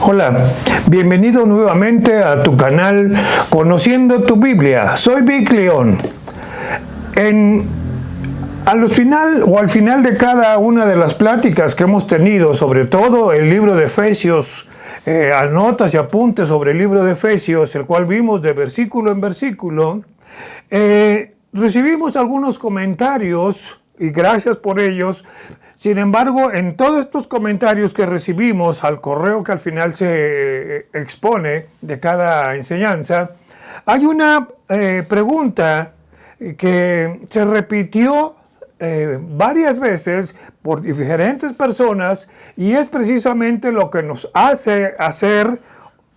Hola, bienvenido nuevamente a tu canal Conociendo tu Biblia. Soy Vic León. Al final de cada una de las pláticas que hemos tenido, sobre todo el libro de Efesios, notas y apuntes sobre el libro de Efesios, el cual vimos de versículo en versículo, recibimos algunos comentarios y gracias por ellos. Sin embargo, en todos estos comentarios que recibimos al correo que al final se expone de cada enseñanza, hay una pregunta que se repitió varias veces por diferentes personas y es precisamente lo que nos hace hacer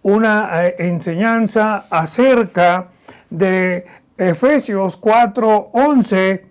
una enseñanza acerca de Efesios 4:11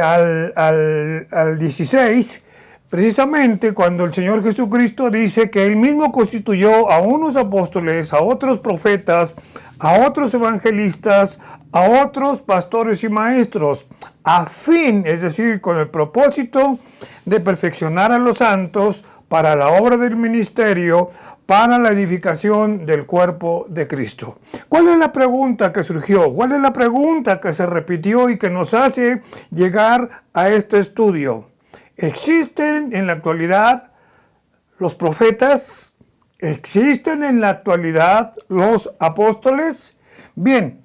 al 16, precisamente cuando el Señor Jesucristo dice que Él mismo constituyó a unos apóstoles, a otros profetas, a otros evangelistas, a otros pastores y maestros, a fin, es decir, con el propósito de perfeccionar a los santos para la obra del ministerio, para la edificación del cuerpo de Cristo. ¿Cuál es la pregunta que surgió? ¿Cuál es la pregunta que se repitió y que nos hace llegar a este estudio? ¿Existen en la actualidad los profetas? ¿Existen en la actualidad los apóstoles? Bien,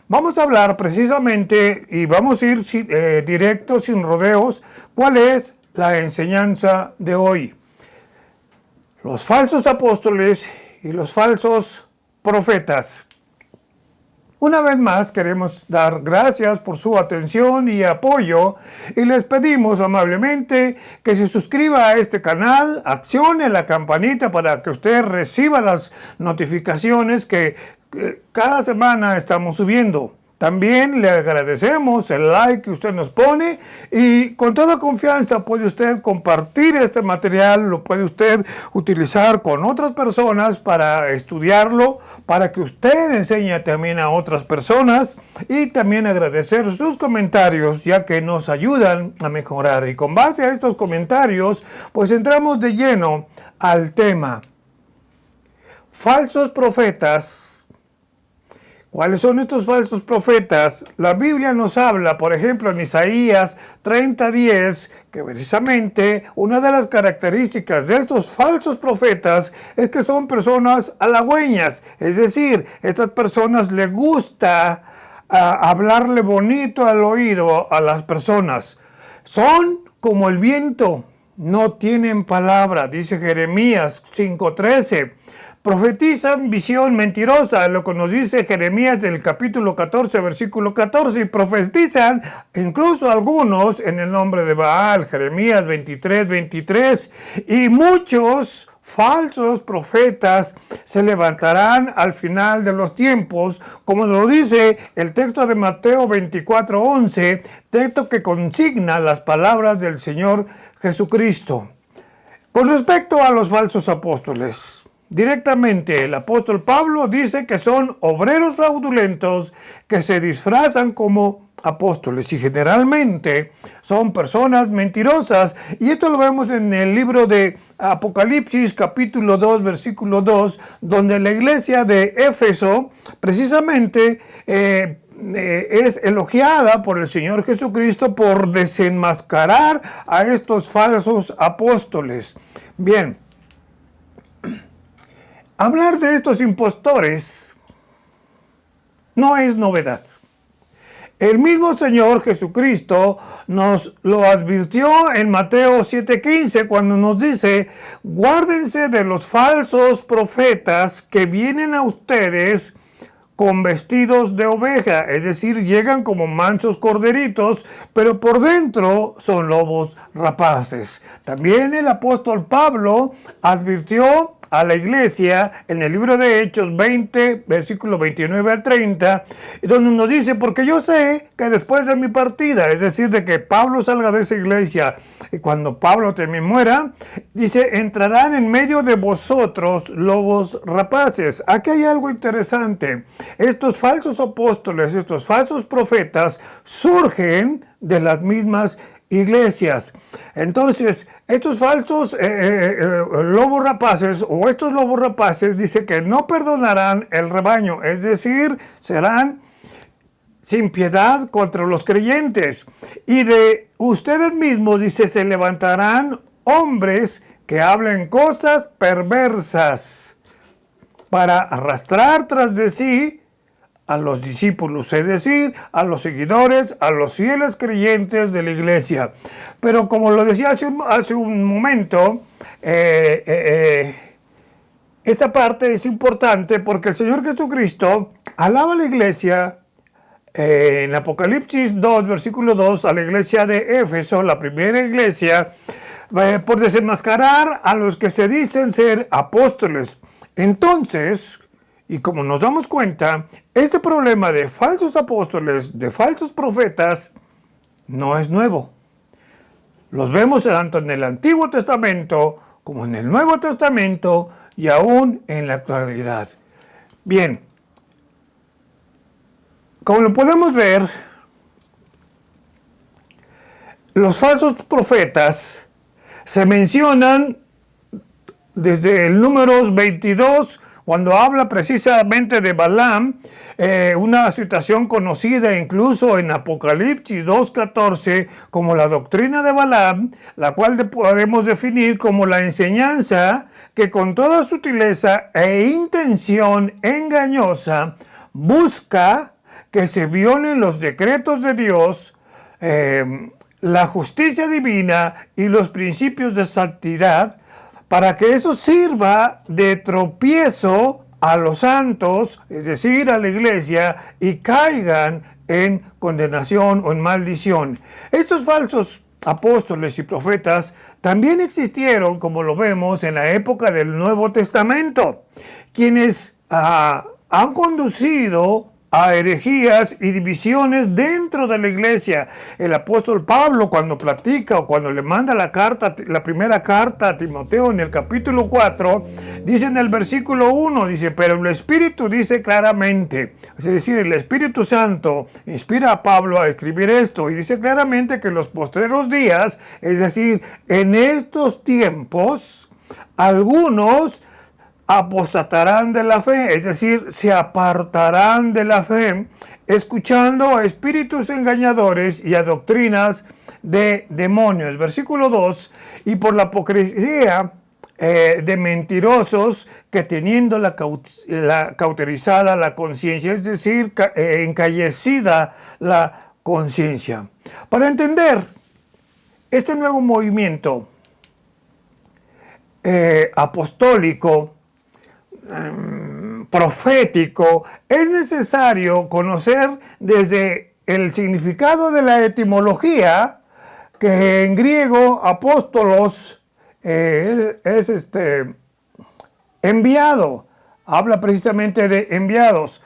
vamos a hablar precisamente y vamos a ir directo, sin rodeos, cuál es la enseñanza de hoy. Los falsos apóstoles y los falsos profetas. Una vez más queremos dar gracias por su atención y apoyo y les pedimos amablemente que se suscriba a este canal, accione la campanita para que usted reciba las notificaciones que cada semana estamos subiendo. También le agradecemos el like que usted nos pone y con toda confianza puede usted compartir este material, lo puede usted utilizar con otras personas para estudiarlo, para que usted enseñe también a otras personas y también agradecer sus comentarios ya que nos ayudan a mejorar. Y con base a estos comentarios, pues entramos de lleno al tema. Falsos profetas. ¿Cuáles son estos falsos profetas? La Biblia nos habla, por ejemplo, en Isaías 30:10, que precisamente una de las características de estos falsos profetas es que son personas halagüeñas. Es decir, a estas personas les gusta hablarle bonito al oído a las personas. Son como el viento, no tienen palabra, dice Jeremías 5:13. Profetizan visión mentirosa, lo que nos dice Jeremías del capítulo 14, versículo 14, y profetizan incluso algunos en el nombre de Baal, Jeremías 23:23, y muchos falsos profetas se levantarán al final de los tiempos, como lo dice el texto de Mateo 24:11, texto que consigna las palabras del Señor Jesucristo. Con respecto a los falsos apóstoles, directamente el apóstol Pablo dice que son obreros fraudulentos que se disfrazan como apóstoles y generalmente son personas mentirosas, y esto lo vemos en el libro de Apocalipsis capítulo 2 versículo 2, donde la iglesia de Éfeso precisamente es elogiada por el Señor Jesucristo por desenmascarar a estos falsos apóstoles. Bien, hablar de estos impostores no es novedad. El mismo Señor Jesucristo nos lo advirtió en Mateo 7:15 cuando nos dice: guárdense de los falsos profetas que vienen a ustedes con vestidos de oveja, es decir, llegan como mansos corderitos, pero por dentro son lobos rapaces. También el apóstol Pablo advirtió a la iglesia en el libro de Hechos 20, versículo 29 al 30, donde nos dice: porque yo sé que después de mi partida, es decir, de que Pablo salga de esa iglesia y cuando Pablo también muera, dice: entrarán en medio de vosotros lobos rapaces. Aquí hay algo interesante. Estos falsos apóstoles, estos falsos profetas surgen de las mismas iglesias. Entonces, estos falsos lobos rapaces o estos lobos rapaces dice que no perdonarán el rebaño, es decir, serán sin piedad contra los creyentes. Y de ustedes mismos, dice, se levantarán hombres que hablen cosas perversas para arrastrar tras de sí a los discípulos, es decir, a los seguidores, a los fieles creyentes de la iglesia. Pero como lo decía hace un momento, esta parte es importante porque el Señor Jesucristo alaba a la iglesia en Apocalipsis 2, versículo 2, a la iglesia de Éfeso, la primera iglesia, por desenmascarar a los que se dicen ser apóstoles. Entonces, y como nos damos cuenta, este problema de falsos apóstoles, de falsos profetas, no es nuevo. Los vemos tanto en el Antiguo Testamento como en el Nuevo Testamento y aún en la actualidad. Bien, como lo podemos ver, los falsos profetas se mencionan desde el Números 22, cuando habla precisamente de Balaam, una situación conocida incluso en Apocalipsis 2:14 como la doctrina de Balaam, la cual podemos definir como la enseñanza que con toda sutileza e intención engañosa busca que se violen los decretos de Dios, la justicia divina y los principios de santidad, para que eso sirva de tropiezo a los santos, es decir, a la iglesia, y caigan en condenación o en maldición. Estos falsos apóstoles y profetas también existieron, como lo vemos, en la época del Nuevo Testamento, quienes han conducido a herejías y divisiones dentro de la iglesia. El apóstol Pablo, cuando platica o cuando le manda la primera carta a Timoteo en el capítulo 4, dice en el versículo 1, dice, pero el Espíritu dice claramente, es decir, el Espíritu Santo inspira a Pablo a escribir esto y dice claramente que en los postreros días, es decir, en estos tiempos, algunos apostatarán de la fe, es decir, se apartarán de la fe, escuchando a espíritus engañadores y a doctrinas de demonios. Versículo 2, y por la hipocresía de mentirosos que teniendo la cauterizada la conciencia, es decir, encallecida la conciencia. Para entender este nuevo movimiento apostólico, profético, es necesario conocer desde el significado de la etimología, que en griego apóstolos es enviado, habla precisamente de enviados,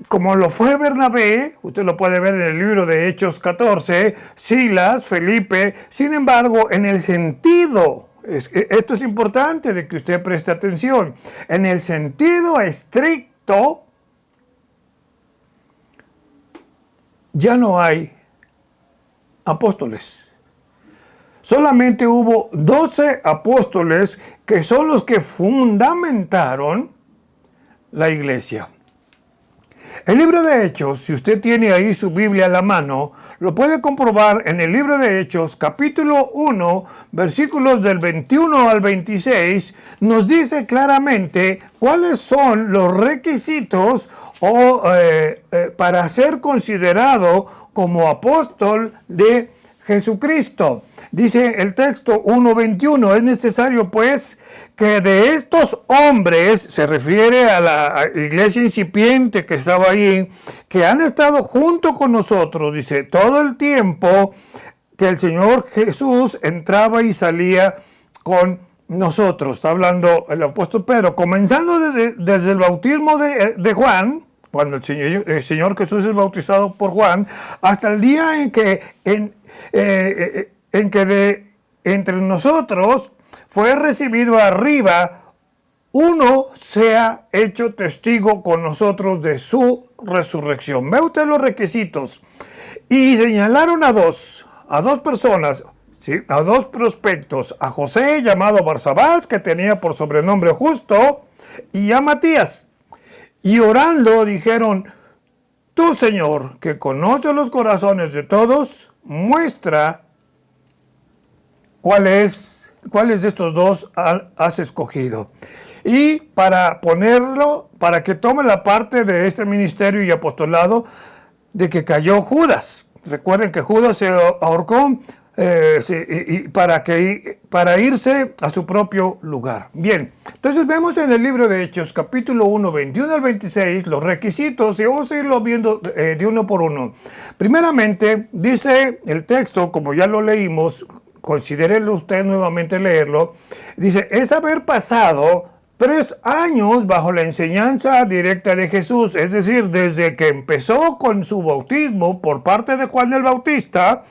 como lo fue Bernabé, usted lo puede ver en el libro de Hechos 14, Silas, Felipe. Sin embargo, en el sentido, esto es importante de que usted preste atención, en el sentido estricto, ya no hay apóstoles. Solamente hubo 12 apóstoles que son los que fundamentaron la iglesia. El libro de Hechos, si usted tiene ahí su Biblia a la mano, lo puede comprobar en el libro de Hechos, capítulo 1, versículos del 21 al 26, nos dice claramente cuáles son los requisitos para ser considerado como apóstol de Jesucristo. Dice el texto 1:21, es necesario pues que de estos hombres, se refiere a la iglesia incipiente que estaba ahí, que han estado junto con nosotros, dice, todo el tiempo que el Señor Jesús entraba y salía con nosotros. Está hablando el apóstol Pedro, comenzando desde el bautismo de Juan, cuando el Señor Jesús es bautizado por Juan, hasta el día en que de entre nosotros fue recibido arriba, uno sea hecho testigo con nosotros de su resurrección. Ve usted los requisitos. Y señalaron a dos personas, ¿sí? A dos prospectos, a José, llamado Barsabás, que tenía por sobrenombre Justo, y a Matías. Y orando dijeron: tú, Señor, que conoces los corazones de todos, muestra cuáles de estos dos has escogido. Y para ponerlo, para que tome la parte de este ministerio y apostolado de que cayó Judas. Recuerden que Judas se ahorcó para irse a su propio lugar. Bien, entonces vemos en el libro de Hechos, capítulo 1, 21 al 26, los requisitos, y vamos a irlo viendo de uno por uno. Primeramente, dice el texto, como ya lo leímos, considérelo usted nuevamente leerlo, dice: es haber pasado 3 años bajo la enseñanza directa de Jesús, es decir, desde que empezó con su bautismo por parte de Juan el Bautista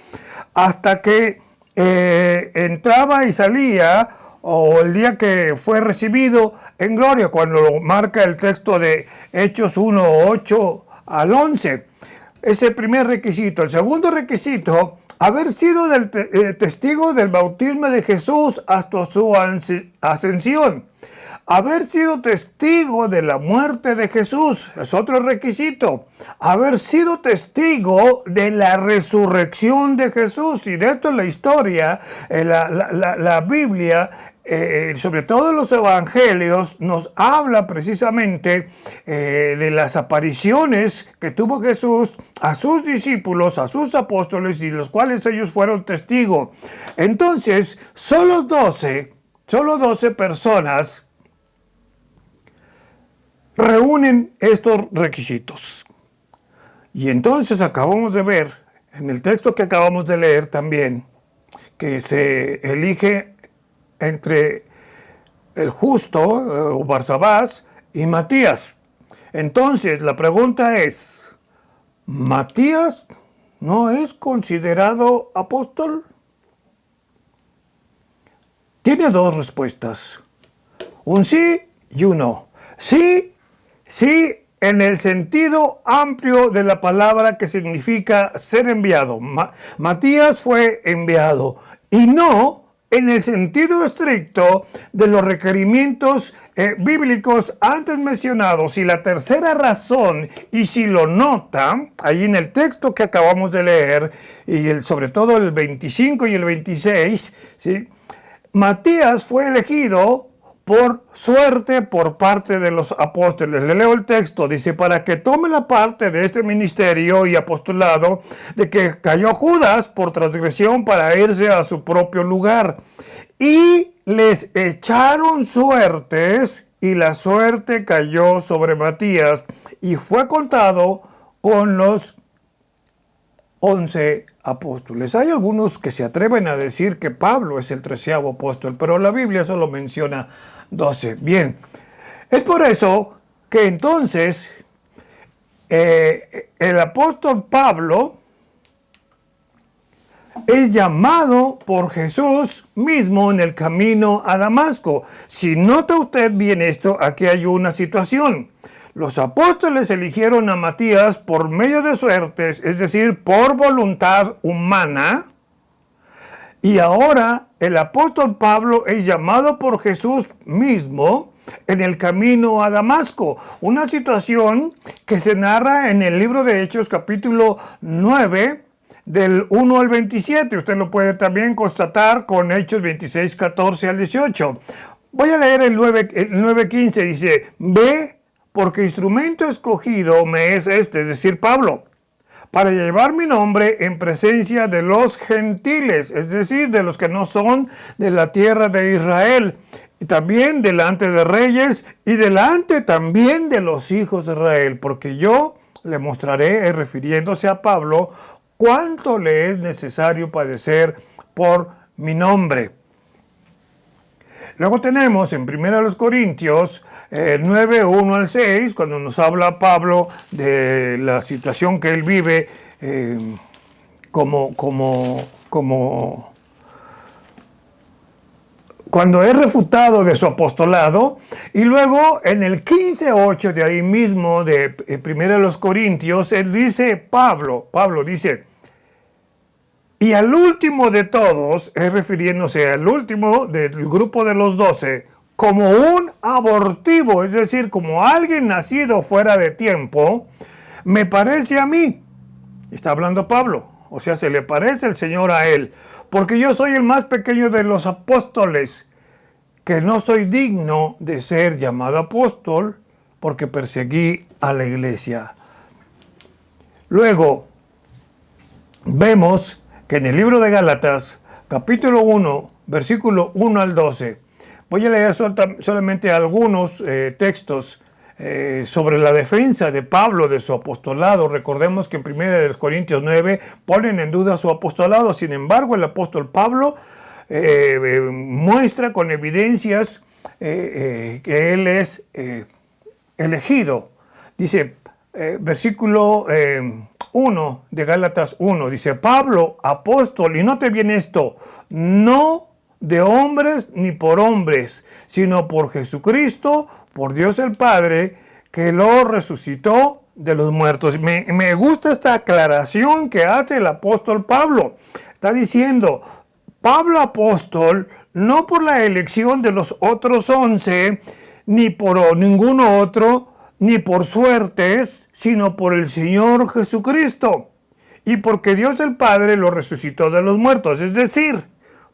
hasta que entraba y salía, o el día que fue recibido en gloria, cuando lo marca el texto de Hechos 1, 8 al 11. Ese primer requisito. El segundo requisito: haber sido testigo del bautismo de Jesús hasta su ascensión. Haber sido testigo de la muerte de Jesús es otro requisito. Haber sido testigo de la resurrección de Jesús. Y de esto la historia, la Biblia, sobre todo los evangelios, nos habla precisamente de las apariciones que tuvo Jesús a sus discípulos, a sus apóstoles, y los cuales ellos fueron testigos. Entonces, solo 12 personas reúnen estos requisitos. Y entonces acabamos de ver, en el texto que acabamos de leer también, que se elige entre el Justo, Barsabás, y Matías. Entonces, la pregunta es: ¿Matías no es considerado apóstol? Tiene dos respuestas, un sí y un no. Sí, en el sentido amplio de la palabra, que significa ser enviado. Matías fue enviado. Y no en el sentido estricto de los requerimientos bíblicos antes mencionados. Y la tercera razón, y si lo notan ahí en el texto que acabamos de leer, y sobre todo el 25 y el 26, ¿sí? Matías fue elegido por suerte por parte de los apóstoles. Le leo el texto, dice: para que tome la parte de este ministerio y apostolado de que cayó Judas por transgresión para irse a su propio lugar. Y les echaron suertes, y la suerte cayó sobre Matías, y fue contado con los 11 apóstoles. Hay algunos que se atreven a decir que Pablo es el 13º apóstol, pero la Biblia solo menciona 12. Bien, es por eso que entonces el apóstol Pablo es llamado por Jesús mismo en el camino a Damasco. Si nota usted bien esto, aquí hay una situación. Los apóstoles eligieron a Matías por medio de suertes, es decir, por voluntad humana. Y ahora el apóstol Pablo es llamado por Jesús mismo en el camino a Damasco. Una situación que se narra en el libro de Hechos, capítulo 9, del 1 al 27. Usted lo puede también constatar con Hechos 26, 14 al 18. Voy a leer el 9:15. Dice: ve, porque instrumento escogido me es este, es decir, Pablo, para llevar mi nombre en presencia de los gentiles, es decir, de los que no son de la tierra de Israel, y también delante de reyes y delante también de los hijos de Israel, porque yo le mostraré, refiriéndose a Pablo, cuánto le es necesario padecer por mi nombre. Luego tenemos en 1 Corintios 9, 1 al 6, cuando nos habla Pablo de la situación que él vive cuando es refutado de su apostolado. Y luego en el 15:8 de ahí mismo de 1 Corintios, él dice, Pablo dice: Y al último de todos, es refiriéndose al último del grupo de los 12, como un abortivo, es decir, como alguien nacido fuera de tiempo, me parece a mí, está hablando Pablo, o sea, se le parece el Señor a él, porque yo soy el más pequeño de los apóstoles, que no soy digno de ser llamado apóstol, porque perseguí a la iglesia. Luego, vemos que en el libro de Gálatas, capítulo 1, versículo 1 al 12, voy a leer solamente algunos textos sobre la defensa de Pablo de su apostolado. Recordemos que en 1 Corintios 9 ponen en duda su apostolado. Sin embargo, el apóstol Pablo muestra con evidencias que él es elegido. Dice, versículo 1 de Gálatas 1, dice, Pablo, apóstol, y note bien esto, no de hombres ni por hombres, sino por Jesucristo, por Dios el Padre, que lo resucitó de los muertos. Me gusta esta aclaración que hace el apóstol Pablo. Está diciendo, Pablo apóstol, no por la elección de los otros 11, ni por ninguno otro, ni por suertes, sino por el Señor Jesucristo, y porque Dios el Padre lo resucitó de los muertos. Es decir,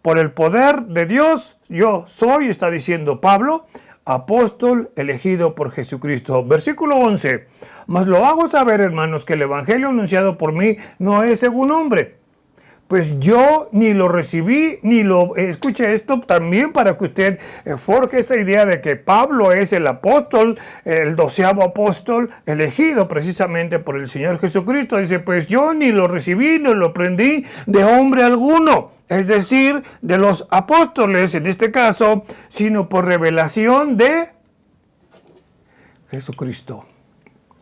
por el poder de Dios, yo soy, está diciendo Pablo, apóstol elegido por Jesucristo. Versículo 11, mas lo hago saber, hermanos, que el evangelio anunciado por mí no es según hombre, pues yo ni lo recibí, ni lo... Escuche esto también para que usted forje esa idea de que Pablo es el apóstol, el 12º apóstol, elegido precisamente por el Señor Jesucristo. Dice, pues yo ni lo recibí, ni lo aprendí de hombre alguno, es decir, de los apóstoles en este caso, sino por revelación de Jesucristo.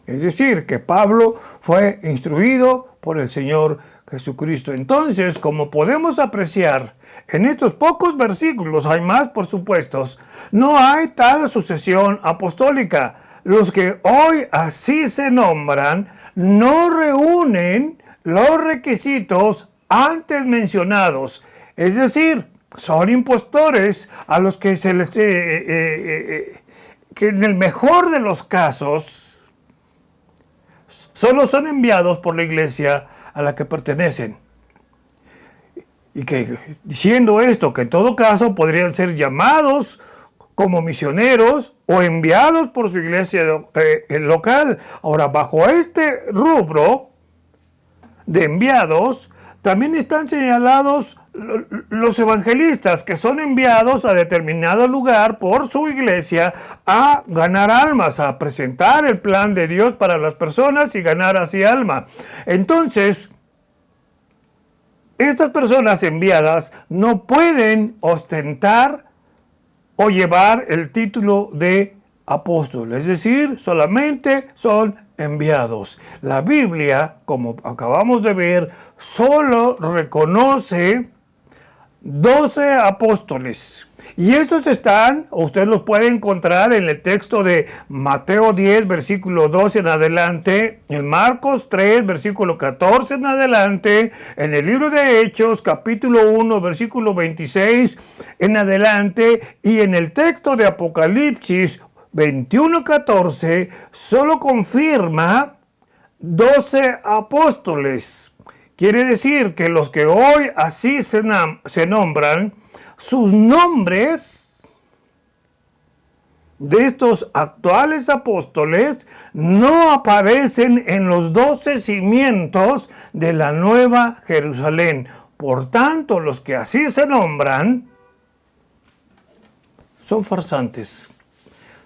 Es decir, que Pablo fue instruido por el Señor Jesucristo. Entonces, como podemos apreciar en estos pocos versículos, hay más por supuesto, no hay tal sucesión apostólica. Los que hoy así se nombran no reúnen los requisitos antes mencionados. Es decir, son impostores a los que se les... que en el mejor de los casos solo son enviados por la iglesia a la que pertenecen. Y que, diciendo esto, que en todo caso podrían ser llamados como misioneros o enviados por su iglesia local. Ahora, bajo este rubro de enviados, también están señalados los evangelistas, que son enviados a determinado lugar por su iglesia a ganar almas, a presentar el plan de Dios para las personas y ganar así alma. Entonces, estas personas enviadas no pueden ostentar o llevar el título de apóstol, es decir, solamente son enviados. La Biblia, como acabamos de ver, solo reconoce 12 apóstoles. Y estos están, usted los puede encontrar en el texto de Mateo 10, versículo 12 en adelante, en Marcos 3, versículo 14 en adelante, en el libro de Hechos, capítulo 1, versículo 26 en adelante, y en el texto de Apocalipsis 21, 14, solo confirma 12 apóstoles. Quiere decir que los que hoy así se nombran, sus nombres de estos actuales apóstoles no aparecen en los 12 cimientos de la Nueva Jerusalén. Por tanto, los que así se nombran son farsantes,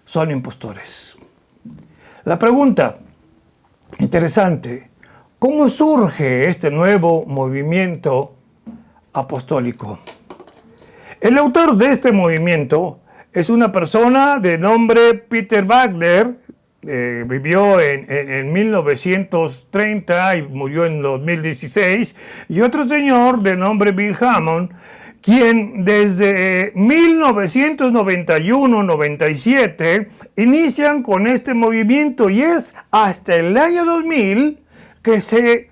son impostores. La pregunta interesante: ¿cómo surge este nuevo movimiento apostólico? El autor de este movimiento es una persona de nombre Peter Wagner, vivió en 1930 y murió en 2016, y otro señor de nombre Bill Hammond, quien desde 1991-97 inician con este movimiento, y es hasta el año 2000 que se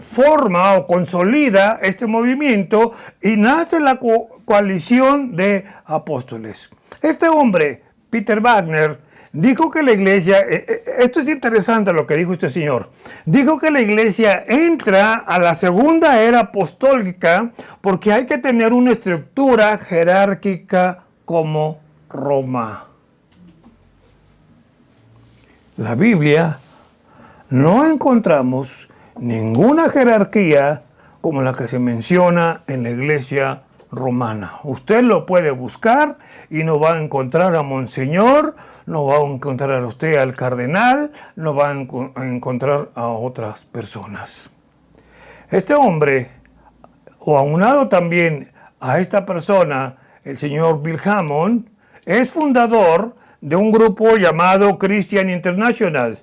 forma o consolida este movimiento y nace la coalición de apóstoles. Este hombre, Peter Wagner, dijo que la iglesia, esto es interesante lo que dijo este señor, dijo que la iglesia entra a la segunda era apostólica porque hay que tener una estructura jerárquica como Roma. La Biblia no encontramos ninguna jerarquía como la que se menciona en la iglesia romana. Usted lo puede buscar y no va a encontrar a Monseñor, no va a encontrar a usted al cardenal, no va a encontrar a otras personas. Este hombre, o aunado también a esta persona, el señor Bill Hamon, es fundador de un grupo llamado Christian International.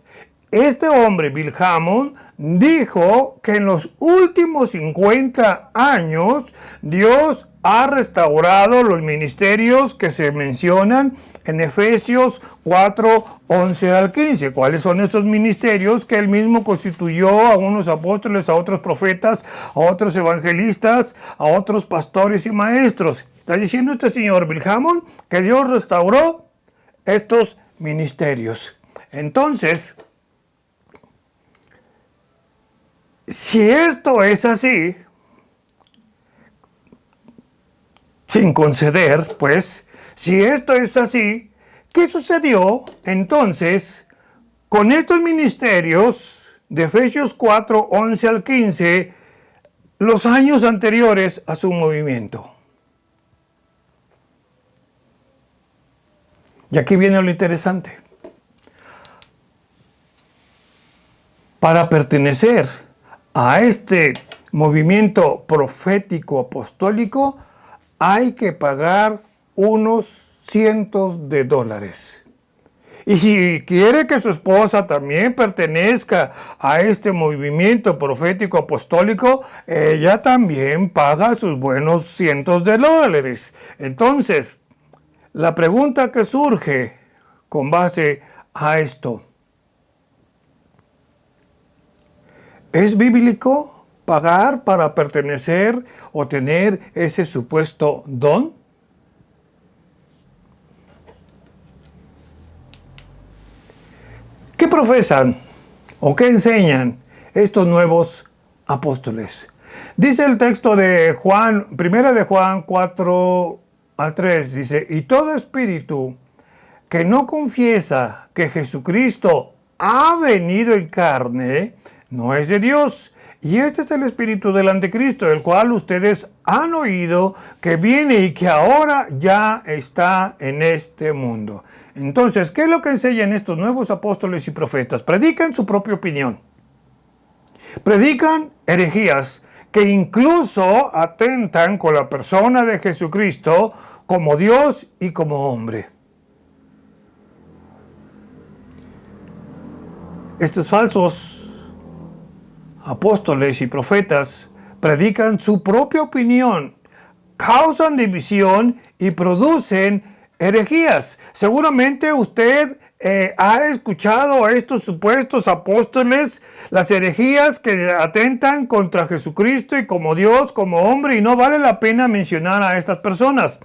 Este hombre, Bill Hamon, dijo que en los últimos 50 años Dios ha restaurado los ministerios que se mencionan en Efesios 4, 11 al 15. ¿Cuáles son estos ministerios? Que él mismo constituyó a unos apóstoles, a otros profetas, a otros evangelistas, a otros pastores y maestros. Está diciendo este señor Bill Hamon que Dios restauró estos ministerios. Entonces, si esto es así, sin conceder, pues, si esto es así, ¿qué sucedió entonces con estos ministerios de Efesios 4, 11 al 15, los años anteriores a su movimiento? Y aquí viene lo interesante. Para pertenecer a este movimiento profético apostólico, hay que pagar unos cientos de dólares. Y si quiere que su esposa también pertenezca a este movimiento profético apostólico, ella también paga sus buenos cientos de dólares. Entonces, la pregunta que surge con base a esto: ¿es bíblico pagar para pertenecer o tener ese supuesto don? ¿Qué profesan o qué enseñan estos nuevos apóstoles? Dice el texto de Juan, 1 de Juan 4 al 3, dice: y todo espíritu que no confiesa que Jesucristo ha venido en carne, no es de Dios. Y este es el espíritu del anticristo, el cual ustedes han oído que viene y que ahora ya está en este mundo. Entonces, ¿qué es lo que enseñan estos nuevos apóstoles y profetas? Predican su propia opinión. Predican herejías que incluso atentan con la persona de Jesucristo como Dios y como hombre. Estos falsos apóstoles y profetas predican su propia opinión, causan división y producen herejías. Seguramente usted ha escuchado a estos supuestos apóstoles, las herejías que atentan contra Jesucristo y como Dios, como hombre, y no vale la pena mencionar a estas personas.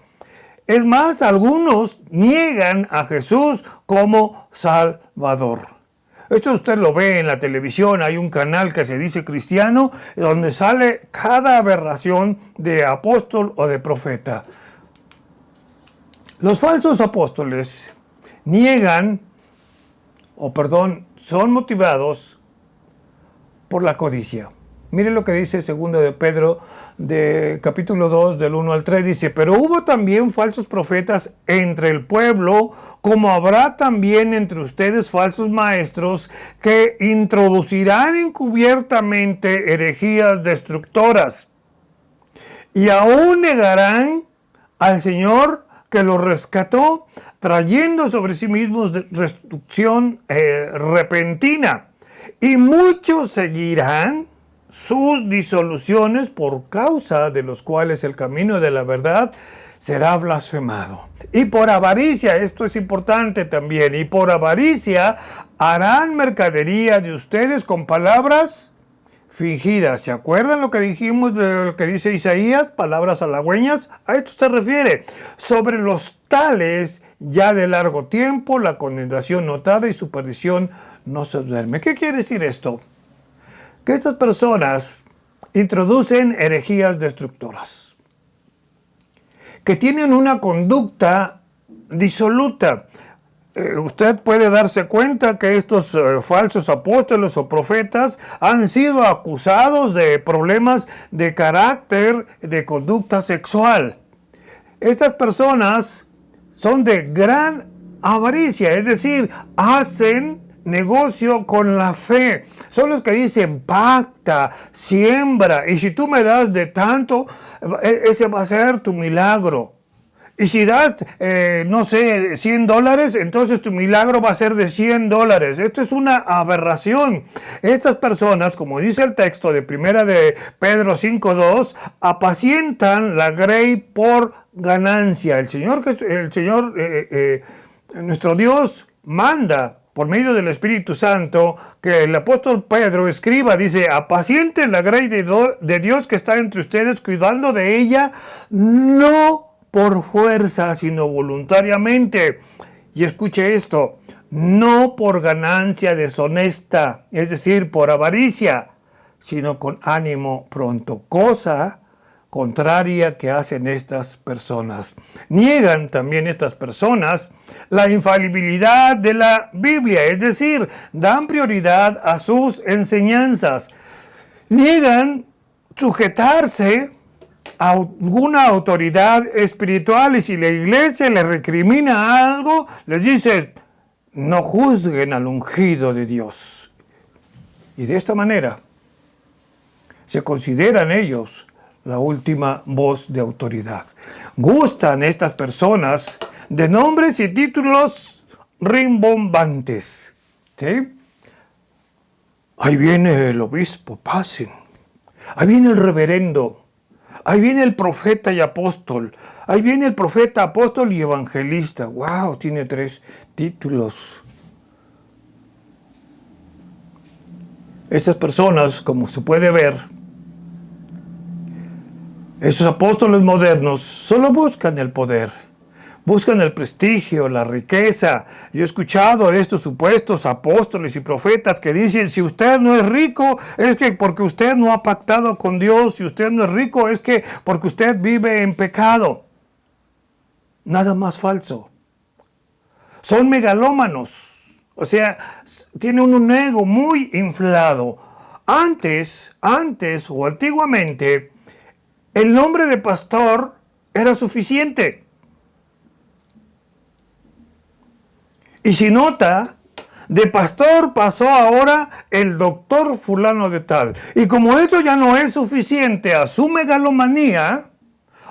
Es más, algunos niegan a Jesús como Salvador. Esto usted lo ve en la televisión, hay un canal que se dice cristiano, donde sale cada aberración de apóstol o de profeta. Los falsos apóstoles son motivados por la codicia. Miren lo que dice 2 de Pedro, de capítulo 2, del 1 al 3, dice: pero hubo también falsos profetas entre el pueblo, como habrá también entre ustedes falsos maestros, que introducirán encubiertamente herejías destructoras, y aún negarán al Señor que los rescató, trayendo sobre sí mismos destrucción repentina. Y muchos seguirán sus disoluciones, por causa de los cuales el camino de la verdad será blasfemado. Y por avaricia, esto es importante también, y por avaricia harán mercadería de ustedes con palabras fingidas. ¿Se acuerdan lo que dijimos de lo que dice Isaías? Palabras halagüeñas. A esto se refiere. Sobre los tales, ya de largo tiempo, la condenación notada y su perdición no se duerme. ¿Qué quiere decir esto? Que estas personas introducen herejías destructoras, que tienen una conducta disoluta. Usted puede darse cuenta que estos falsos apóstoles o profetas han sido acusados de problemas de carácter, de conducta sexual. Estas personas son de gran avaricia, es decir, hacen negocio con la fe. Son los que dicen pacta, siembra, y si tú me das de tanto, ese va a ser tu milagro. Y si das, no sé, $100, entonces tu milagro va a ser de $100. Esto es una aberración. Estas personas, como dice el texto de 1 de Pedro 5:2, apacientan la grey por ganancia. Nuestro Dios manda por medio del Espíritu Santo que el apóstol Pedro escriba, dice, apacienten la grey de Dios que está entre ustedes, cuidando de ella, no por fuerza, sino voluntariamente. Y escuche esto, no por ganancia deshonesta, es decir, por avaricia, sino con ánimo pronto, cosa contraria que hacen estas personas. Niegan también estas personas la infalibilidad de la Biblia, es decir, dan prioridad a sus enseñanzas. Niegan sujetarse a alguna autoridad espiritual, y si la iglesia le recrimina algo, les dice, no juzguen al ungido de Dios. Y de esta manera se consideran ellos la última voz de autoridad. Gustan estas personas de nombres y títulos rimbombantes. ¿Sí? Ahí viene el obispo, pasen. Ahí viene el reverendo. Ahí viene el profeta y apóstol. Ahí viene el profeta, apóstol y evangelista. ¡Wow! Tiene 3 títulos. Estas personas, como se puede ver, esos apóstoles modernos solo buscan el poder, buscan el prestigio, la riqueza. Yo he escuchado de estos supuestos apóstoles y profetas que dicen, si usted no es rico, es que porque usted no ha pactado con Dios. Si usted no es rico, es que porque usted vive en pecado. Nada más falso. Son megalómanos. O sea, tienen un ego muy inflado. Antes o antiguamente, el nombre de pastor era suficiente. Y si nota, de pastor pasó ahora el doctor fulano de tal. Y como eso ya no es suficiente a su megalomanía,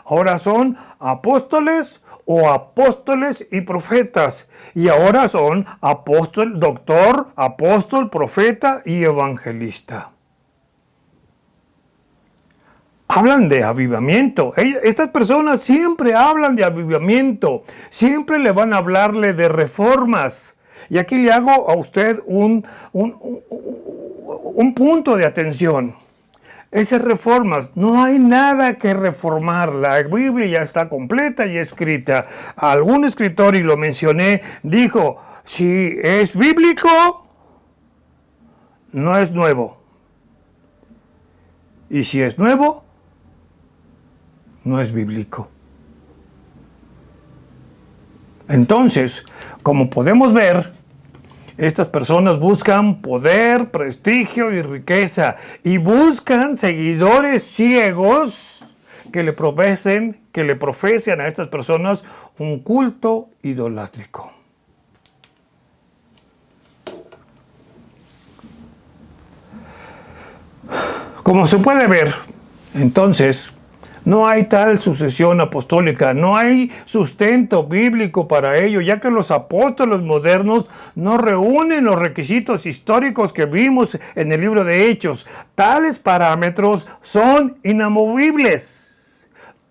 ahora son apóstoles o apóstoles y profetas. Y ahora son apóstol, doctor, apóstol, profeta y evangelista. Hablan de avivamiento. Estas personas siempre hablan de avivamiento. Siempre le van a hablarle de reformas. Y aquí le hago a usted un punto de atención. Esas reformas, no hay nada que reformar. La Biblia ya está completa y escrita. Algún escritor, y lo mencioné, dijo, si es bíblico, no es nuevo. Y si es nuevo, no es bíblico. Entonces, como podemos ver, estas personas buscan poder, prestigio y riqueza, y buscan seguidores ciegos que le profesen a estas personas un culto idolátrico. Como se puede ver, entonces, no hay tal sucesión apostólica, no hay sustento bíblico para ello, ya que los apóstoles modernos no reúnen los requisitos históricos que vimos en el libro de Hechos. Tales parámetros son inamovibles.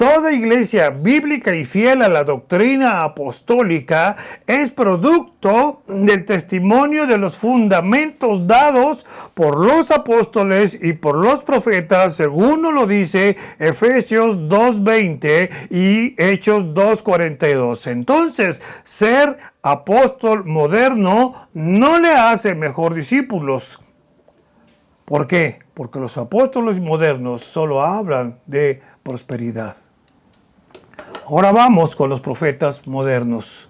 Toda iglesia bíblica y fiel a la doctrina apostólica es producto del testimonio de los fundamentos dados por los apóstoles y por los profetas, según nos lo dice Efesios 2:20 y Hechos 2:42. Entonces, ser apóstol moderno no le hace mejor discípulos. ¿Por qué? Porque los apóstoles modernos solo hablan de prosperidad. Ahora vamos con los profetas modernos.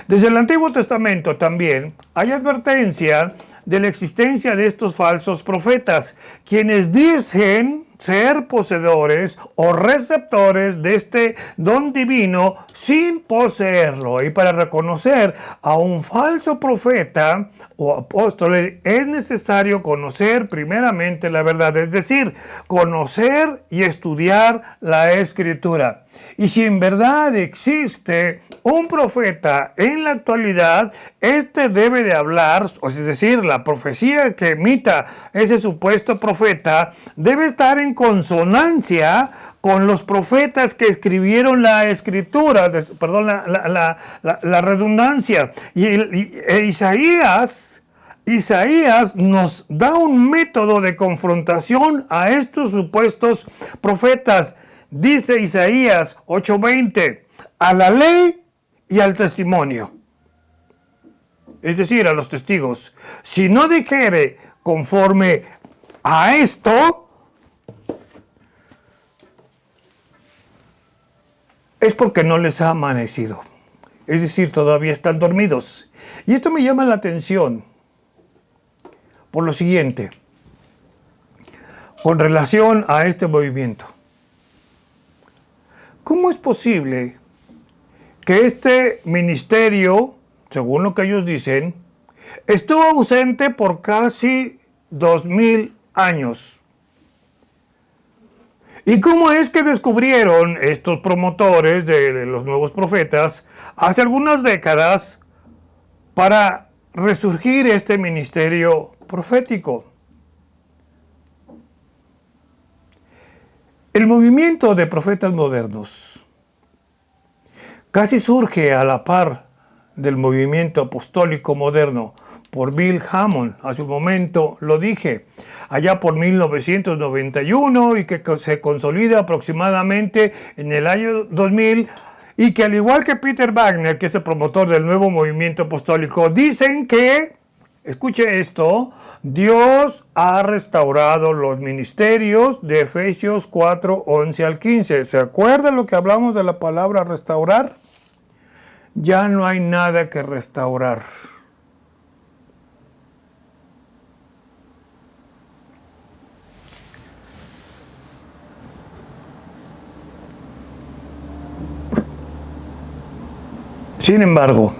Desde el Antiguo Testamento también hay advertencia de la existencia de estos falsos profetas, quienes dicen ser poseedores o receptores de este don divino sin poseerlo. Y para reconocer a un falso profeta o apóstol es necesario conocer primeramente la verdad, es decir, conocer y estudiar la Escritura. Y si en verdad existe un profeta en la actualidad, este debe de hablar, es decir, la profecía que emita ese supuesto profeta debe estar en consonancia con los profetas que escribieron la escritura, perdón, la redundancia. Isaías nos da un método de confrontación a estos supuestos profetas. Dice Isaías 8:20, a la ley y al testimonio. Es decir, a los testigos. Si no dijere conforme a esto, es porque no les ha amanecido. Es decir, todavía están dormidos. Y esto me llama la atención por lo siguiente, con relación a este movimiento. ¿Cómo es posible que este ministerio, según lo que ellos dicen, estuvo ausente por casi 2000 años? ¿Y cómo es que descubrieron estos promotores de los nuevos profetas hace algunas décadas para resurgir este ministerio profético? El movimiento de profetas modernos casi surge a la par del movimiento apostólico moderno por Bill Hamon. Hace un momento lo dije, allá por 1991 y que se consolida aproximadamente en el año 2000 y que al igual que Peter Wagner, que es el promotor del nuevo movimiento apostólico, dicen que, escuche esto, Dios ha restaurado los ministerios de Efesios 4:11 al 15. ¿Se acuerdan lo que hablamos de la palabra restaurar? Ya no hay nada que restaurar. Sin embargo,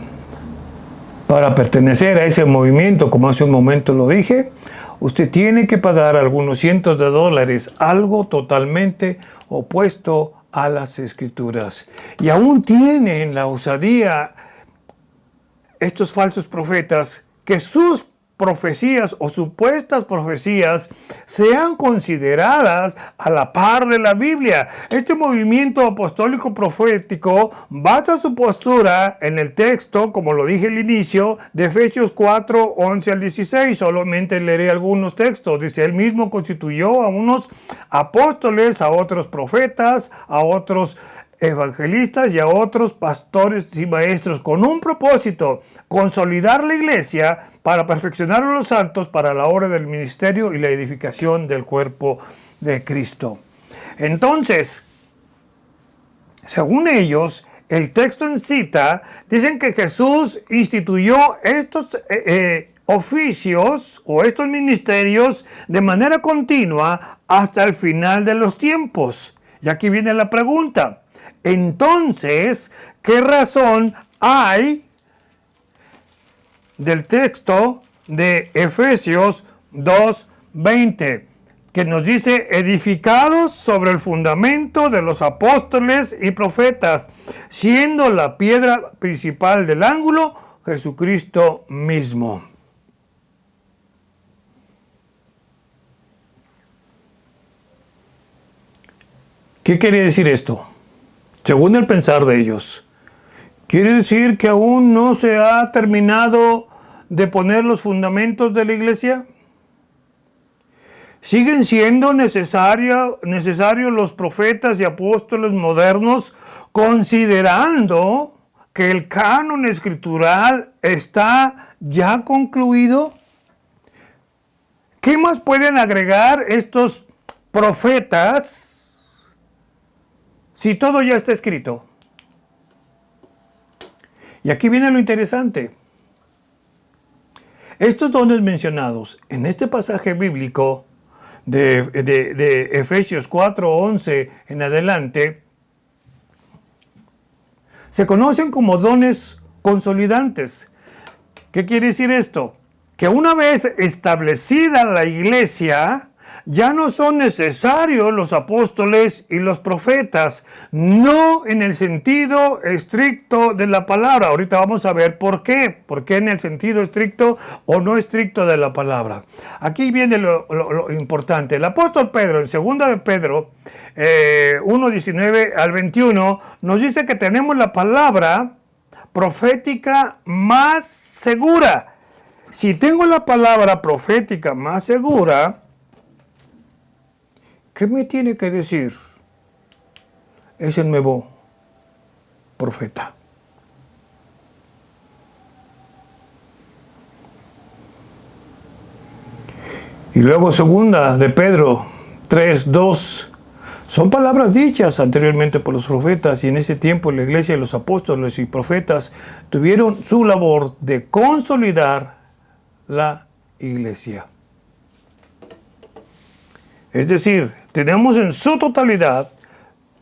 para pertenecer a ese movimiento, como hace un momento lo dije, usted tiene que pagar algunos cientos de dólares, algo totalmente opuesto a las Escrituras. Y aún tienen la osadía estos falsos profetas que sus profecías o supuestas profecías sean consideradas a la par de la Biblia. Este movimiento apostólico profético basa su postura en el texto, como lo dije al inicio, de Efesios 4:11 al 16. Solamente leeré algunos textos. Dice, él mismo constituyó a unos apóstoles, a otros profetas, a otros evangelistas y a otros pastores y maestros, con un propósito: consolidar la iglesia para perfeccionar a los santos para la obra del ministerio y la edificación del cuerpo de Cristo. Entonces, según ellos, el texto en cita dicen que Jesús instituyó estos oficios o estos ministerios de manera continua hasta el final de los tiempos. Y aquí viene la pregunta. Entonces, ¿qué razón hay del texto de Efesios 2:20, que nos dice edificados sobre el fundamento de los apóstoles y profetas, siendo la piedra principal del ángulo Jesucristo mismo? ¿Qué quiere decir esto? según el pensar de ellos. Quiere decir que aún no se ha terminado de poner los fundamentos de la iglesia. ¿Siguen siendo necesarios los profetas y apóstoles modernos, considerando que el canon escritural está ya concluido? ¿Qué más pueden agregar estos profetas si todo ya está escrito? Y aquí viene lo interesante. Estos dones mencionados en este pasaje bíblico de Efesios 4:11 en adelante, se conocen como dones consolidantes. ¿Qué quiere decir esto? Que una vez establecida la iglesia, ya no son necesarios los apóstoles y los profetas, no en el sentido estricto de la palabra. Ahorita vamos a ver por qué. ¿Por qué en el sentido estricto o no estricto de la palabra? Aquí viene lo importante. El apóstol Pedro, en 2 de Pedro 1:19 al 21, nos dice que tenemos la palabra profética más segura. Si tengo la palabra profética más segura, ¿qué me tiene que decir ese nuevo profeta? Y luego 2 de Pedro 3:2. Son palabras dichas anteriormente por los profetas, y en ese tiempo la iglesia, los apóstoles y profetas tuvieron su labor de consolidar la iglesia. Es decir, tenemos en su totalidad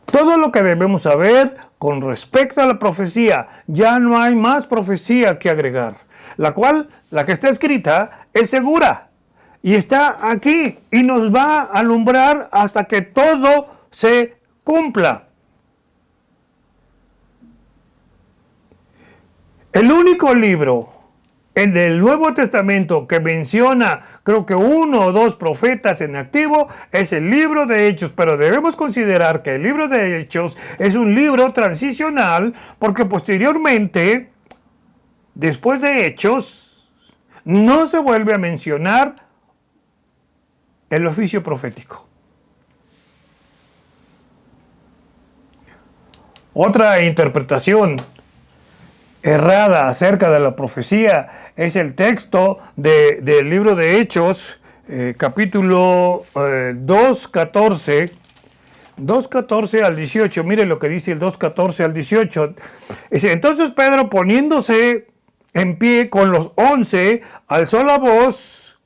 todo lo que debemos saber con respecto a la profecía. Ya no hay más profecía que agregar, la que está escrita, es segura y está aquí y nos va a alumbrar hasta que todo se cumpla. El único libro en el Nuevo Testamento que menciona, creo que 1 o 2 profetas en activo, es el libro de Hechos, pero debemos considerar que el libro de Hechos es un libro transicional, porque posteriormente, después de Hechos, no se vuelve a mencionar el oficio profético. Otra interpretación errada acerca de la profecía es el texto del libro de Hechos, capítulo 2:14 al 18. Mire lo que dice el 2:14 al 18. Dice: entonces Pedro, poniéndose en pie con los 11, alzó la voz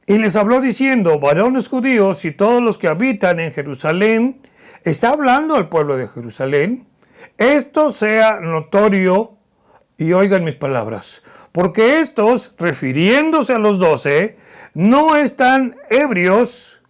y les habló diciendo: varones judíos y todos los que habitan en Jerusalén. Está hablando al pueblo de Jerusalén. Esto sea notorio y oigan mis palabras, porque estos, refiriéndose a los 12, no están ebrios.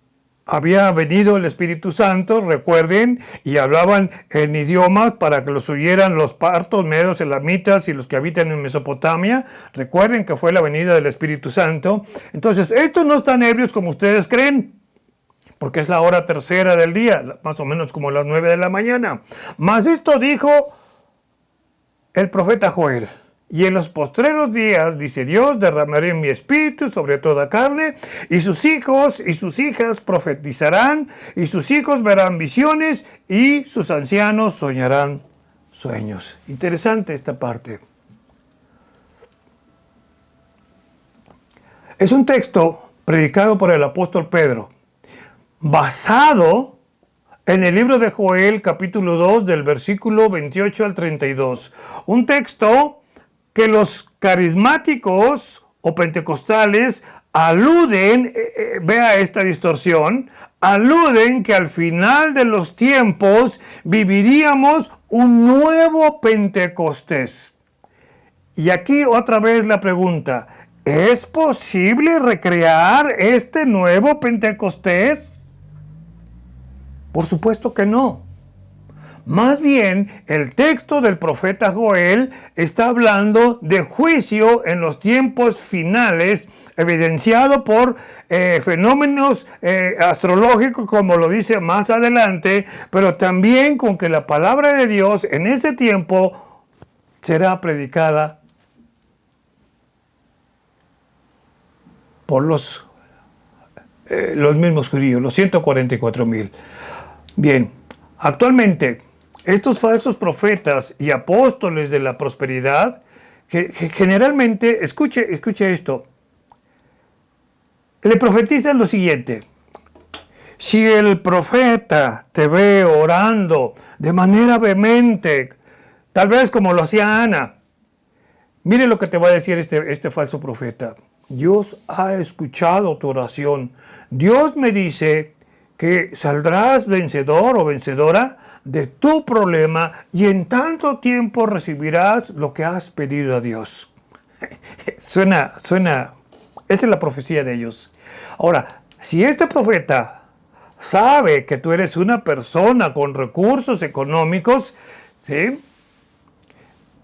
Había venido el Espíritu Santo, recuerden, y hablaban en idiomas para que los oyeran los partos, medos, elamitas y los que habitan en Mesopotamia. Recuerden que fue la venida del Espíritu Santo. Entonces, estos no están ebrios como ustedes creen, porque es la hora tercera del día, más o menos como las 9 de la mañana. Mas esto dijo el profeta Joel: y en los postreros días, dice Dios, derramaré mi espíritu sobre toda carne, y sus hijos y sus hijas profetizarán, y sus hijos verán visiones, y sus ancianos soñarán sueños. Interesante esta parte. Es un texto predicado por el apóstol Pedro, basado en el libro de Joel, capítulo 2, del versículo 28 al 32. Un texto que los carismáticos o pentecostales aluden, vea esta distorsión, aluden que al final de los tiempos viviríamos un nuevo Pentecostés. Y aquí otra vez la pregunta: ¿es posible recrear este nuevo Pentecostés? Por supuesto que no. Más bien, el texto del profeta Joel está hablando de juicio en los tiempos finales, evidenciado por fenómenos astrológicos, como lo dice más adelante, pero también con que la palabra de Dios en ese tiempo será predicada por los mismos judíos, los 144,000. Bien, actualmente estos falsos profetas y apóstoles de la prosperidad, que generalmente, escuche esto, le profetizan lo siguiente: si el profeta te ve orando de manera vehemente, tal vez como lo hacía Ana, mire lo que te va a decir este falso profeta: Dios ha escuchado tu oración. Dios me dice que saldrás vencedor o vencedora de tu problema y en tanto tiempo recibirás lo que has pedido a Dios. Suena, esa es la profecía de ellos. Ahora, si este profeta sabe que tú eres una persona con recursos económicos, ¿sí?,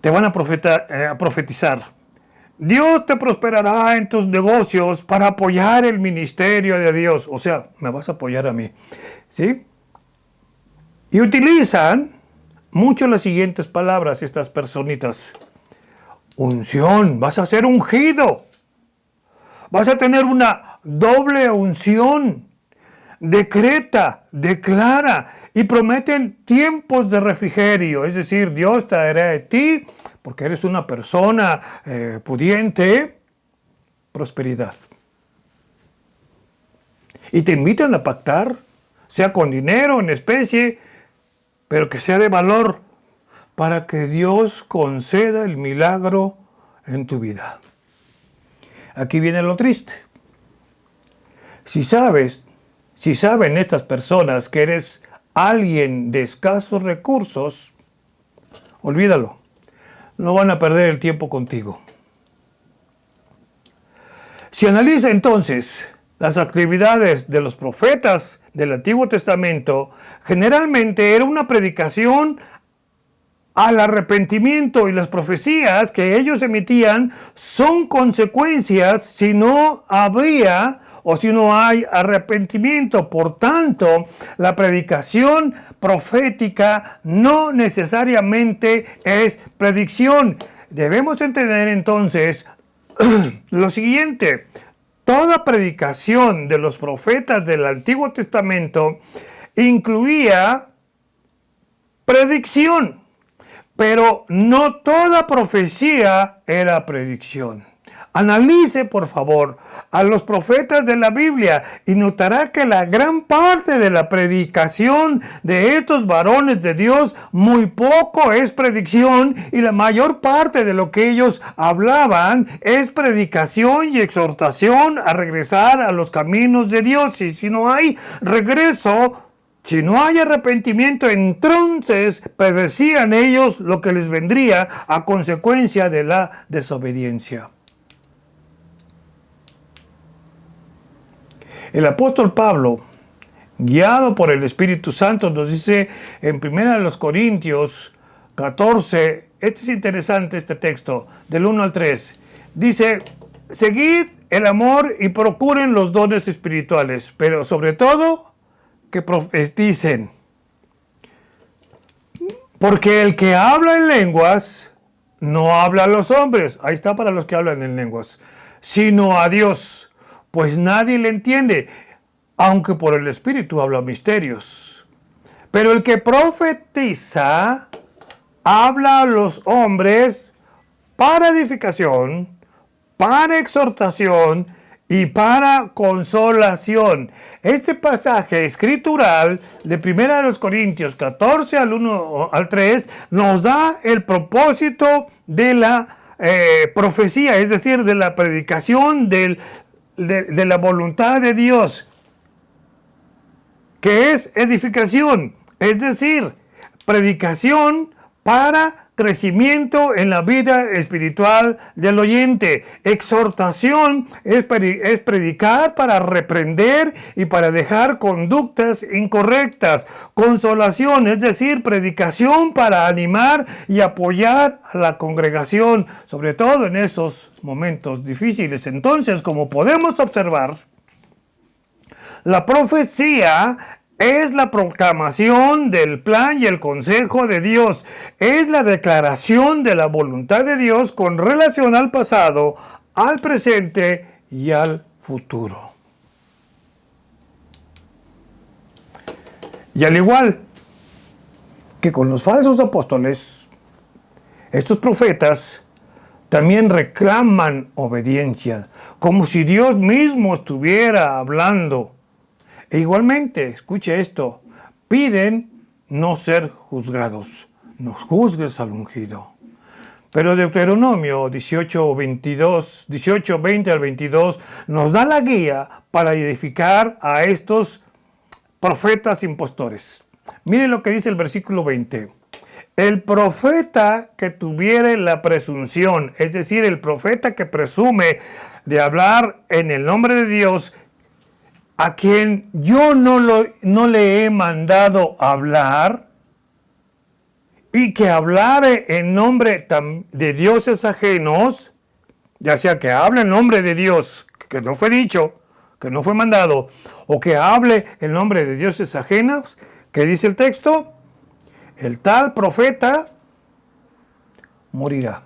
te van a profetizar: Dios te prosperará en tus negocios para apoyar el ministerio de Dios. O sea, me vas a apoyar a mí, ¿sí? Y utilizan mucho las siguientes palabras estas personitas: unción, vas a ser ungido, vas a tener una doble unción, decreta, declara, y prometen tiempos de refrigerio, es decir, Dios traerá de ti, porque eres una persona pudiente, prosperidad. Y te invitan a pactar, sea con dinero, en especie, pero que sea de valor, para que Dios conceda el milagro en tu vida. Aquí viene lo triste. Si saben estas personas que eres alguien de escasos recursos, olvídalo. No van a perder el tiempo contigo. Si analiza entonces las actividades de los profetas del Antiguo Testamento, generalmente era una predicación al arrepentimiento, y las profecías que ellos emitían son consecuencias si no habría o si no hay arrepentimiento. Por tanto, la predicación profética no necesariamente es predicción. Debemos entender entonces lo siguiente: toda predicación de los profetas del Antiguo Testamento incluía predicción, pero no toda profecía era predicción. Analice, por favor, a los profetas de la Biblia y notará que la gran parte de la predicación de estos varones de Dios, muy poco es predicción, y la mayor parte de lo que ellos hablaban es predicación y exhortación a regresar a los caminos de Dios. Y si no hay regreso, si no hay arrepentimiento, entonces predecían ellos lo que les vendría a consecuencia de la desobediencia. El apóstol Pablo, guiado por el Espíritu Santo, nos dice en 1 Corintios 14, este es interesante este texto, del 1 al 3, dice: seguid el amor y procuren los dones espirituales, pero sobre todo que profeticen. Porque el que habla en lenguas no habla a los hombres, ahí está para los que hablan en lenguas, sino a Dios, pues nadie le entiende, aunque por el Espíritu habla misterios. Pero el que profetiza habla a los hombres para edificación, para exhortación y para consolación. Este pasaje escritural de 1 Corintios 14 al 1 al 3 nos da el propósito de la profecía, es decir, de la predicación de la voluntad de Dios, que es edificación, es decir, predicación para crecimiento en la vida espiritual del oyente. Exhortación es predicar para reprender y para dejar conductas incorrectas. Consolación, es decir, predicación para animar y apoyar a la congregación, sobre todo en esos momentos difíciles. Entonces, como podemos observar, la profecía es la proclamación del plan y el consejo de Dios. Es la declaración de la voluntad de Dios con relación al pasado, al presente y al futuro. Y al igual que con los falsos apóstoles, estos profetas también reclaman obediencia, como si Dios mismo estuviera hablando. E igualmente, escuche esto, piden no ser juzgados. No juzgues al ungido. Pero Deuteronomio 18, 20 al 22 nos da la guía para edificar a estos profetas impostores. Miren lo que dice el versículo 20. El profeta que tuviere la presunción, es decir, el profeta que presume de hablar en el nombre de Dios, a quien yo no le he mandado hablar, y que hablare en nombre de dioses ajenos, ya sea que hable en nombre de Dios, que no fue dicho, que no fue mandado, o que hable en nombre de dioses ajenos, ¿qué dice el texto? El tal profeta morirá.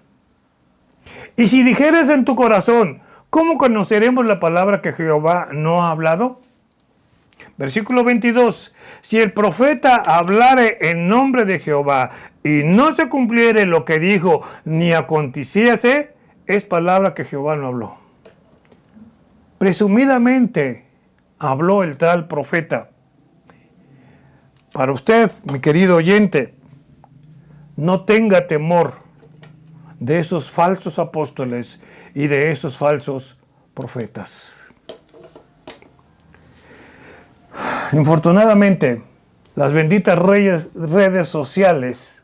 Y si dijeres en tu corazón, ¿cómo conoceremos la palabra que Jehová no ha hablado? Versículo 22. Si el profeta hablare en nombre de Jehová y no se cumpliere lo que dijo, ni aconteciese, es palabra que Jehová no habló. Presumidamente habló el tal profeta. Para usted, mi querido oyente, no tenga temor de esos falsos apóstoles y de esos falsos profetas. Infortunadamente, las benditas redes sociales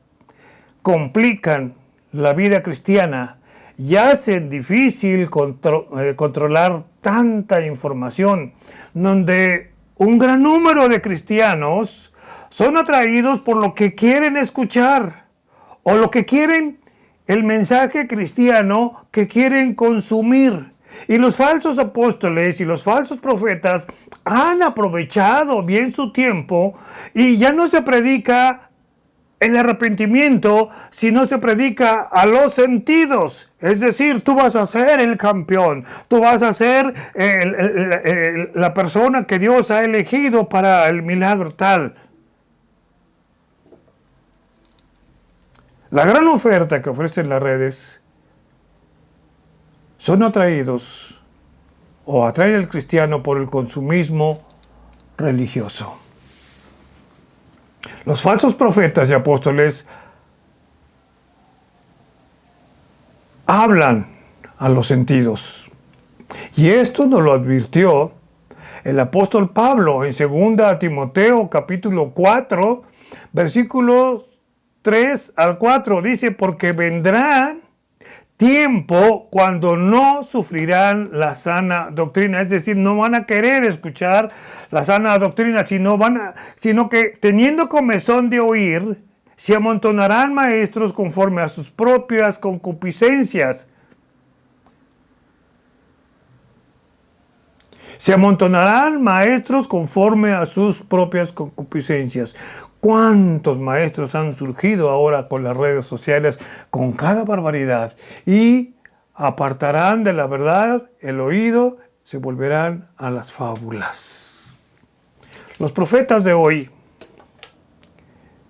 complican la vida cristiana y hacen difícil controlar tanta información, donde un gran número de cristianos son atraídos por lo que quieren escuchar o lo que quieren, el mensaje cristiano que quieren consumir. Y los falsos apóstoles y los falsos profetas han aprovechado bien su tiempo y ya no se predica el arrepentimiento, sino se predica a los sentidos. Es decir, tú vas a ser el campeón, tú vas a ser la persona que Dios ha elegido para el milagro tal. La gran oferta que ofrecen las redes son atraídos o atrae al cristiano por el consumismo religioso. Los falsos profetas y apóstoles hablan a los sentidos. Y esto nos lo advirtió el apóstol Pablo en 2 Timoteo capítulo 4, versículos 3 al 4. Dice, porque vendrán tiempo cuando no sufrirán la sana doctrina, es decir, no van a querer escuchar la sana doctrina, sino que teniendo comezón de oír, se amontonarán maestros conforme a sus propias concupiscencias. Se amontonarán maestros conforme a sus propias concupiscencias. ¿Cuántos maestros han surgido ahora con las redes sociales con cada barbaridad? Y apartarán de la verdad el oído, se volverán a las fábulas. Los profetas de hoy,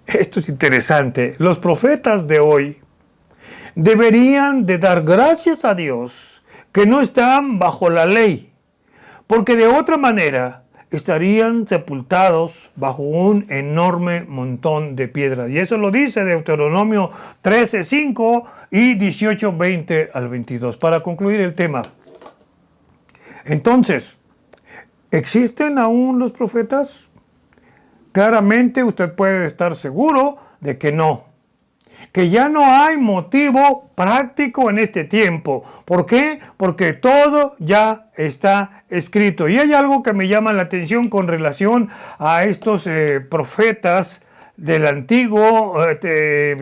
esto es interesante, los profetas de hoy deberían de dar gracias a Dios que no están bajo la ley, porque de otra manera estarían sepultados bajo un enorme montón de piedras. Y eso lo dice Deuteronomio 13:5 y 18:20 al 22. Para concluir el tema. Entonces, ¿existen aún los profetas? Claramente usted puede estar seguro de que no. que ya no hay motivo práctico en este tiempo. ¿Por qué? Porque todo ya está escrito. Y hay algo que me llama la atención con relación a estos profetas del Antiguo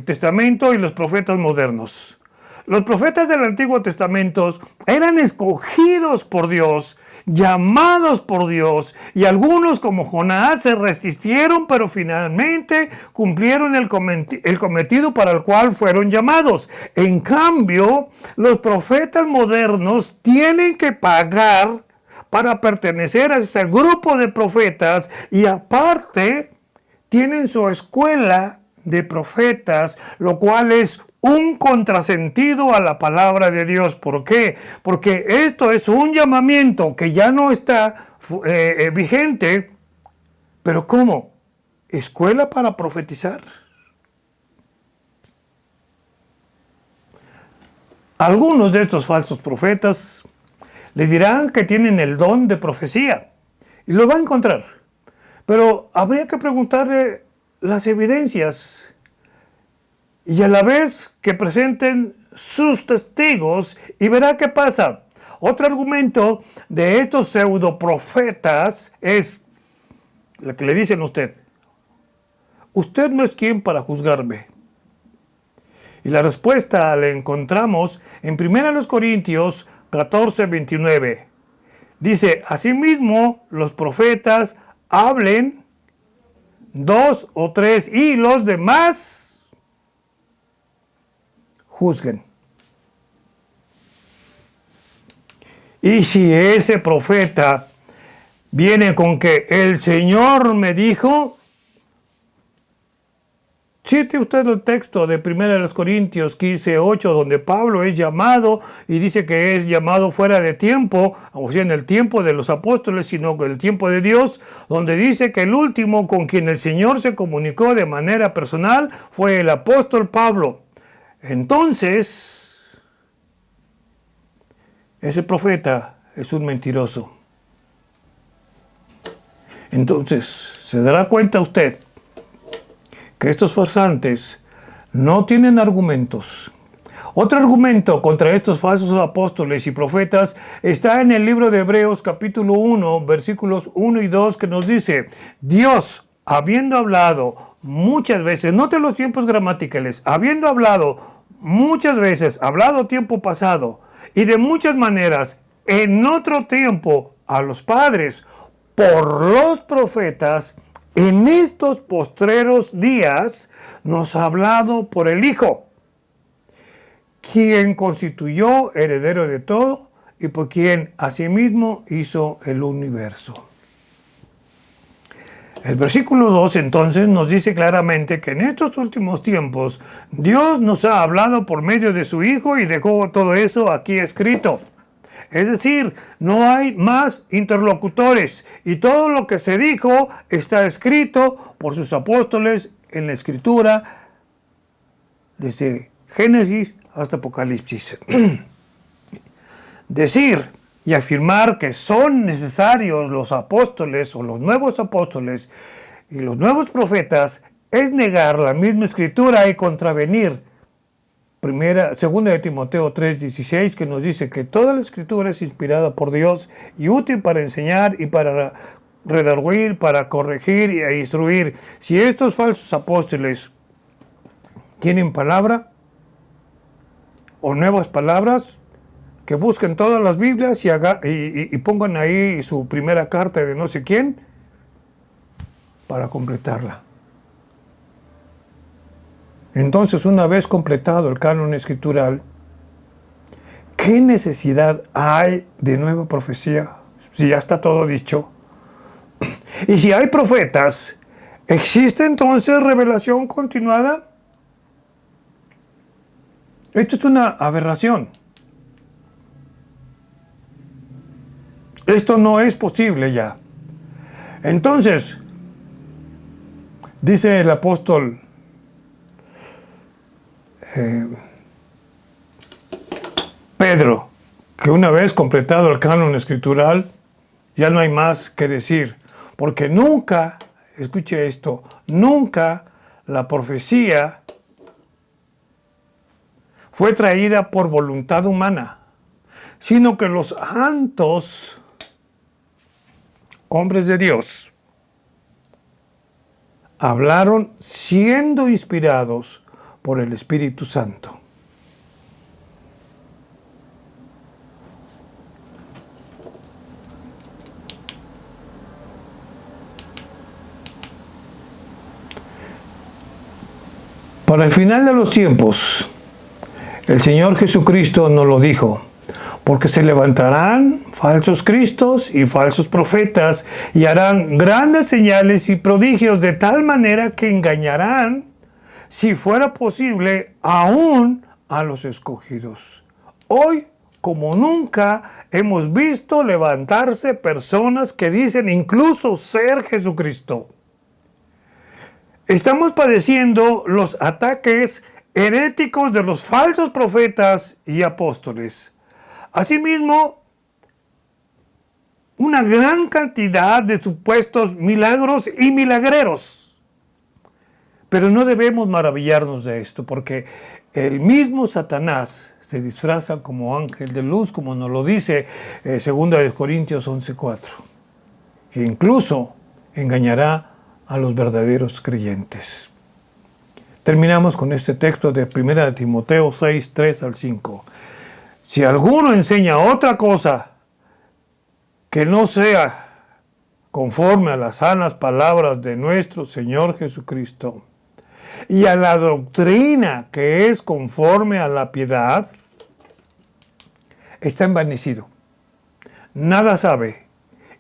Testamento y los profetas modernos. Los profetas del Antiguo Testamento eran escogidos por Dios, llamados por Dios, y algunos como Jonás se resistieron, pero finalmente cumplieron el cometido para el cual fueron llamados. En cambio, los profetas modernos tienen que pagar para pertenecer a ese grupo de profetas, y aparte tienen su escuela de profetas, lo cual es un contrasentido a la palabra de Dios. ¿Por qué? Porque esto es un llamamiento que ya no está vigente. ¿Pero cómo? ¿Escuela para profetizar? Algunos de estos falsos profetas le dirán que tienen el don de profecía y lo va a encontrar. Pero habría que preguntarle las evidencias y a la vez que presenten sus testigos y verá qué pasa. Otro argumento de estos pseudoprofetas es lo que le dicen a usted: usted no es quien para juzgarme. Y la respuesta la encontramos en 1 Corintios 14:29. Dice: asimismo los profetas hablen 2 o 3 y los demás juzguen. Y si ese profeta viene con que el Señor me dijo, cite usted el texto de 1 Corintios 15:8, donde Pablo es llamado y dice que es llamado fuera de tiempo, o sea, en el tiempo de los apóstoles, sino en el tiempo de Dios, donde dice que el último con quien el Señor se comunicó de manera personal fue el apóstol Pablo. Entonces, ese profeta es un mentiroso. Entonces, se dará cuenta usted que estos farsantes no tienen argumentos. Otro argumento contra estos falsos apóstoles y profetas está en el libro de Hebreos capítulo 1, versículos 1 y 2, que nos dice: Dios, habiendo hablado muchas veces, note los tiempos gramaticales, habiendo hablado muchas veces, hablado tiempo pasado, y de muchas maneras, en otro tiempo, a los padres, por los profetas, en estos postreros días, nos ha hablado por el Hijo, quien constituyó heredero de todo, y por quien asimismo hizo el universo. El versículo 2 entonces nos dice claramente que en estos últimos tiempos Dios nos ha hablado por medio de su Hijo y dejó todo eso aquí escrito. Es decir, no hay más interlocutores y todo lo que se dijo está escrito por sus apóstoles en la Escritura desde Génesis hasta Apocalipsis. Decir y afirmar que son necesarios los apóstoles o los nuevos apóstoles y los nuevos profetas es negar la misma Escritura y contravenir segunda de Timoteo 3:16, que nos dice que toda la Escritura es inspirada por Dios y útil para enseñar y para redarguir, para corregir e instruir. Si estos falsos apóstoles tienen palabra o nuevas palabras, que busquen todas las Biblias y pongan ahí su primera carta de no sé quién para completarla. Entonces, una vez completado el canon escritural, ¿qué necesidad hay de nueva profecía si ya está todo dicho? Y si hay profetas, ¿existe entonces revelación continuada? Esto es una aberración. Esto no es posible ya. Entonces, dice el apóstol Pedro, que una vez completado el canon escritural, ya no hay más que decir, porque nunca, escuche esto, nunca la profecía fue traída por voluntad humana, sino que los santos hombres de Dios hablaron siendo inspirados por el Espíritu Santo. Para el final de los tiempos, el Señor Jesucristo nos lo dijo, porque se levantarán falsos cristos y falsos profetas y harán grandes señales y prodigios de tal manera que engañarán, si fuera posible, aún a los escogidos. Hoy, como nunca, hemos visto levantarse personas que dicen incluso ser Jesucristo. Estamos padeciendo los ataques heréticos de los falsos profetas y apóstoles. Asimismo, una gran cantidad de supuestos milagros y milagreros. Pero no debemos maravillarnos de esto, porque el mismo Satanás se disfraza como ángel de luz, como nos lo dice 2 Corintios 11:4, que incluso engañará a los verdaderos creyentes. Terminamos con este texto de 1 Timoteo 6, 3 al 5. Si alguno enseña otra cosa que no sea conforme a las sanas palabras de nuestro Señor Jesucristo y a la doctrina que es conforme a la piedad, está envanecido, nada sabe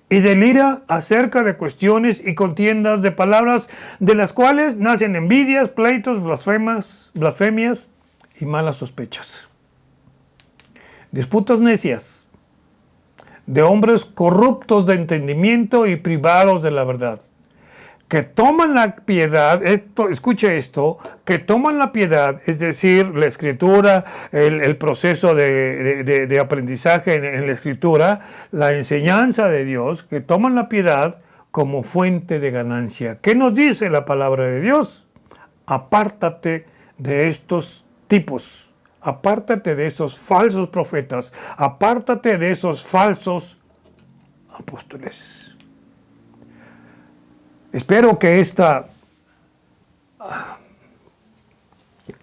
y delira acerca de cuestiones y contiendas de palabras, de las cuales nacen envidias, pleitos, blasfemias y malas sospechas. Disputas necias de hombres corruptos de entendimiento y privados de la verdad, que toman la piedad, escuche esto, que toman la piedad, es decir, la escritura, el proceso de aprendizaje en la escritura, la enseñanza de Dios, que toman la piedad como fuente de ganancia. ¿Qué nos dice la palabra de Dios? Apártate de estos tipos, apártate de esos falsos profetas, apártate de esos falsos apóstoles. Espero que esta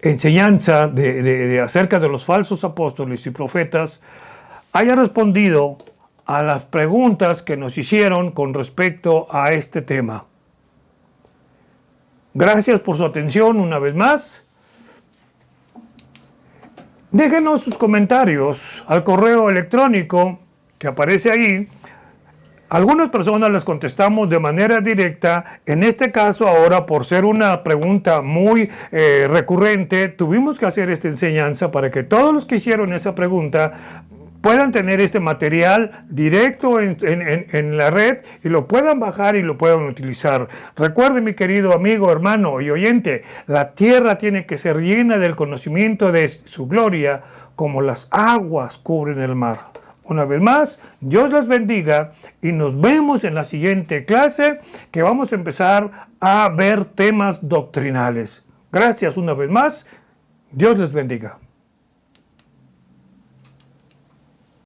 enseñanza acerca de los falsos apóstoles y profetas haya respondido a las preguntas que nos hicieron con respecto a este tema. Gracias por su atención una vez más. Déjenos sus comentarios al correo electrónico que aparece ahí. Algunas personas les contestamos de manera directa. En este caso, ahora, por ser una pregunta muy recurrente, tuvimos que hacer esta enseñanza para que todos los que hicieron esa pregunta puedan tener este material directo en la red y lo puedan bajar y lo puedan utilizar. Recuerde, mi querido amigo, hermano y oyente, la tierra tiene que ser llena del conocimiento de su gloria, como las aguas cubren el mar. Una vez más, Dios les bendiga y nos vemos en la siguiente clase, que vamos a empezar a ver temas doctrinales. Gracias una vez más. Dios les bendiga.